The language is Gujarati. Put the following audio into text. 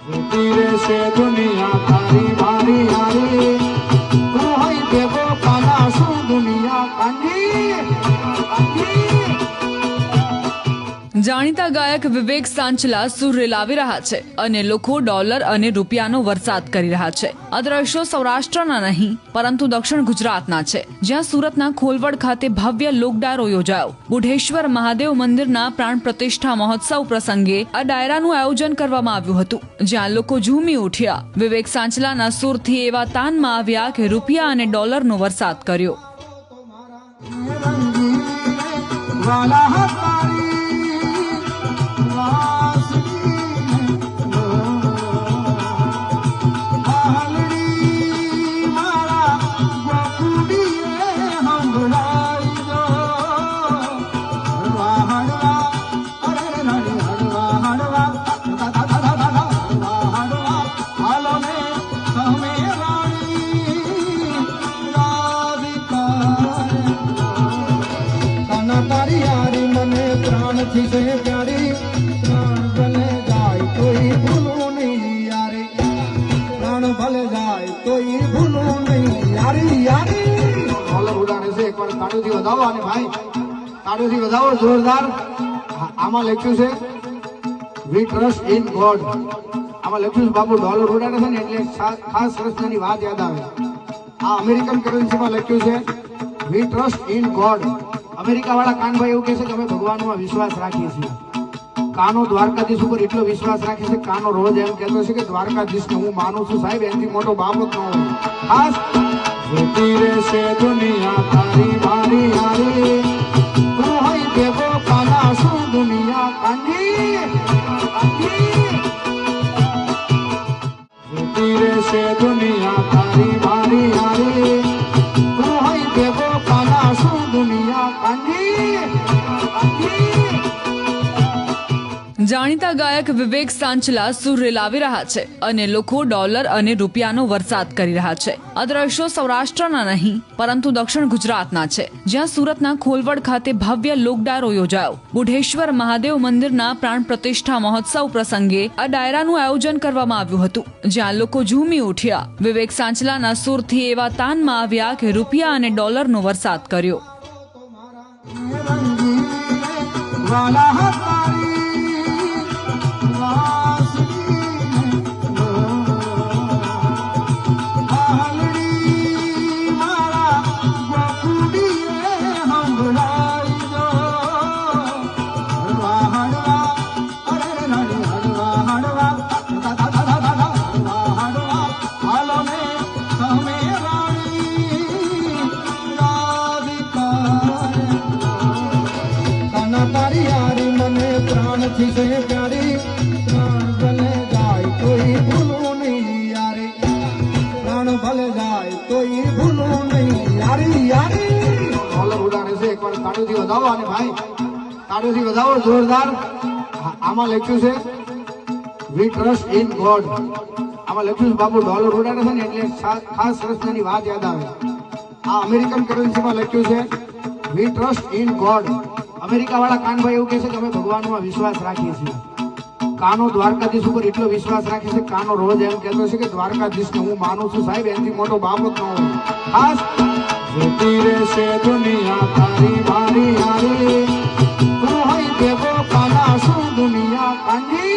જોતી રહેશે દુનિયા તારી મારી હારી, તું હોય દેવો કાના શું દુનિયા કાંડી. જાણીતા ગાયક વિવેક સાંચલા સુર રેલાવી રહ્યા છે અને લોકો ડોલર અને રૂપિયાનો વરસાદ કરી રહ્યા છે. આ દ્રશ્યો સૌરાષ્ટ્રના નહીં પરંતુ દક્ષિણ ગુજરાતના છે, જ્યાં સુરતના ખોલવડ ખાતે ભવ્ય લોકડાયરો યોજાયો. બુઢેશ્વર મહાદેવ મંદિરના પ્રાણ પ્રતિષ્ઠા મહોત્સવ પ્રસંગે આ ડાયરાનું આયોજન કરવામાં આવ્યું હતું, જ્યાં લોકો ઝૂમી ઉઠ્યા. વિવેક સાંચલાના સુરથી એવા તાનમાં આવ્યા કે રૂપિયા અને ડોલરનો વરસાદ કર્યો. પ્રાણથી છે પ્યારી, પ્રાણ ભલે જાય તોય ભૂલું નહીં યારી, પ્રાણ ભલે જાય તોય ભૂલું નહીં યારી યારી. ડોલર ઉડાડે છે, એકવાર તાળીઓથી વધાવો અને ભાઈ તાળીઓથી વધાવો જોરદાર. આમાં લખ્યું છે વી ટ્રસ્ટ ઇન ગોડ. આમાં લખ્યું છે બાબુ ડોલર ઉડાડે છે ને એટલે ખાસ સરસની વાત યાદ આવે. આ અમેરિકન કરન્સીમાં લખ્યું છે વી ટ્રસ્ટ ઇન ગોડ. અમેરિકા વાળા કાનભાઈ એવું કહે છે કે અમે ભગવાનમાં વિશ્વાસ રાખીએ છીએ. કાનો દ્વારકાધીશ ઉપર એટલો વિશ્વાસ રાખે છે, કાનો રોજ એમ કહેતો છે કે દ્વારકાધીશને હું માનું છું સાહેબ, એનાથી મોટો બાપ જ ન હોય. ખાસ જોતી રહેશે દુનિયા તારી મારી હારી, તું હોય દેવો કાના શું દુનિયા કાંડી. જોતી રહેશે દુનિયા તારી મારી હારી, તું હોય દેવો કાના શું દુનિયા કાંડી. જાણીતા ગાયક વિવેક સાંચલા સુર રેલાવી રહ્યા છે અને લોકો ડોલર અને રૂપિયાનો વરસાદ કરી રહ્યા છે. આ દ્રશ્યો સૌરાષ્ટ્રના નહીં પરંતુ દક્ષિણ ગુજરાતના છે, જ્યાં સુરતના ખોલવડ ખાતે ભવ્ય લોકડાયરો યોજાયો. બુઢેશ્વર મહાદેવ મંદિરના પ્રાણ પ્રતિષ્ઠા મહોત્સવ પ્રસંગે આ ડાયરાનું આયોજન કરવામાં આવ્યું હતું, જ્યાં લોકો ઝૂમી ઉઠ્યા. વિવેક સાંચલાના સુરથી એવા તાનમાં આવ્યા કે રૂપિયા અને ડોલરનો વરસાદ કર્યો. પ્રાણથી છે પ્યારી, પ્રાણ ભલે જાય તોય ભૂલું નહીં યારી, પ્રાણ ભલે જાય તોય ભૂલું નહીં યારી યારી. ડોલર ઉડાડે છે, એકવાર તાળીઓથી વધાવો અને ભાઈ તાળીઓથી વધાવો જોરદાર. આમાં લખ્યું છે વી ટ્રસ્ટ ઇન ગોડ. આમાં લખ્યું છે બાબુ ડોલર ઉડાડે છે ને એટલે ખાસ સરસની વાત યાદ આવે. આ અમેરિકન કરન્સીમાં લખ્યું છે વી ટ્રસ્ટ ઇન ગોડ. અમેરિકા વાળા કાનભાઈ એવું કહે છે કે અમે ભગવાનમાં વિશ્વાસ રાખીએ છીએ. કાનો દ્વારકાધીશ ઉપર એટલો વિશ્વાસ રાખે છે, કાનો રોજ એમ કહેતો છે કે દ્વારકાધીશને હું માનું છું સાહેબ, એનાથી મોટો બાપ જ ન હોય. ખાસ જોતી રહેશે દુનિયા તારી મારી હારી, તું હોય દેવો કાના શું દુનિયા કાંડી.